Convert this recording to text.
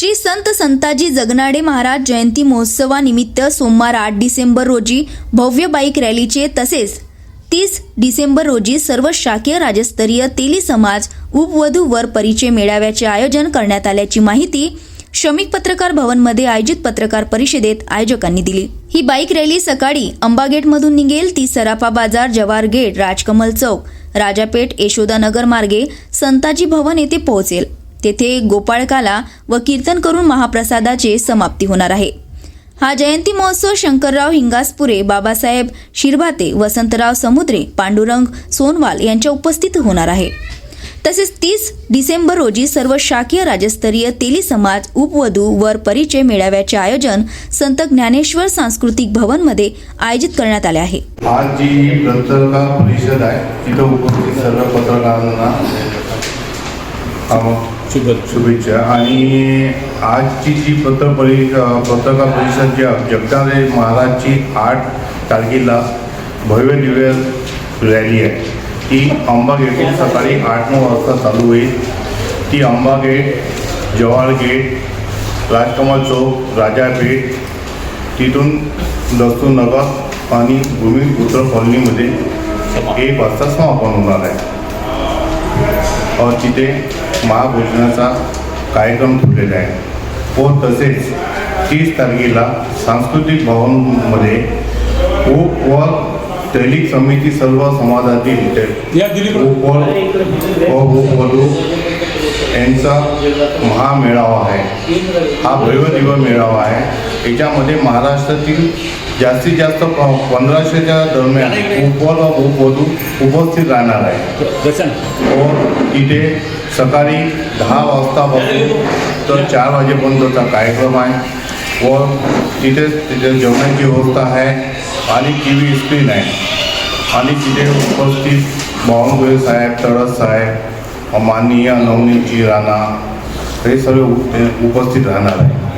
श्री संत संताजी जगनाडे महाराज जयंती महोत्सवानिमित्त सोमवार 8 डिसेंबर रोजी भव्य बाईक रॅलीचे तसेच 30 डिसेंबर रोजी सर्व शाखीय राज्यस्तरीय तेली समाज उपवधू वर परिचय मेळाव्याचे आयोजन करण्यात आल्याची माहिती श्रमिक पत्रकार भवनमध्ये आयोजित पत्रकार परिषदेत आयोजकांनी दिली। ही बाईक रॅली सकाळी अंबागेटमधून निघेल ती सराफा बाजार, जवाहर गेट, राजकमल चौक, राजापेठ, यशोदानगर मार्गे संताजी भवन येथे पोहोचेल। तेथे गोपाळकाला व कीर्तन करून महाप्रसादाचे समाप्ती होणार आहे। हा जयंती महोत्सव शंकरराव हिंगासपुरे, बाबासाहेब शिरभाते, वसंतराव समुद्रे, पांडुरंग सोनवाल यांच्या उपस्थित होणार आहे। तसेच 30 डिसेंबर रोजी सर्व शाखीय राज्यस्तरीय तेली समाज उपवधू वर परिचय मेळाव्याचे आयोजन संत ज्ञानेश्वर सांस्कृतिक भवन मध्ये आयोजित करण्यात आले आहे। आज जी पत्रकार परिषद आहे तिथे उपस्थित सर्व पत्रकारांना शुभेच्छा। आणि आजची जी पत्रकार परिषद जी जगनाडे महाराजची 8 तारखेला भव्य दिव्य रॅली आहे ती अंबागेटून सकाळी 8-9 वाजता चालू होईल। ती अंबागेट, जवाहर गेट, राजकमल चौक, राजापेठ तिथून दस्तूरनगर आणि भूमिपुत्र कॉलनीमध्ये 1 वाजता समापन होणार आहे। और तिथे महाभोजनाचा कार्यक्रम ठेवलेला आहे। व तसेच 30 तारखेला सांस्कृतिक भवनमध्ये व दैनिक समिती सर्व समाजातील उपवधू यांचा महामेळावा आहे। हा भव्य दिव्य मेळावा आहे। याच्यामध्ये महाराष्ट्रातील जास्तीत जास्त 1500च्या दरम्यान उपवधू उपस्थित राहणार आहे। व इथे सकाळी 10 वाजतापासून तर 4 वाजेपर्यंतचा कार्यक्रम आहे। व तिथे जेवणाची व्यवस्था आहे आणि TV स्क्रीन आहे। आणि तिथे उपस्थित बावनकुळे साहेब, तळस साहेब, माननीय नवनीतजी राणा हे सर्व उपस्थित राहणार आहे।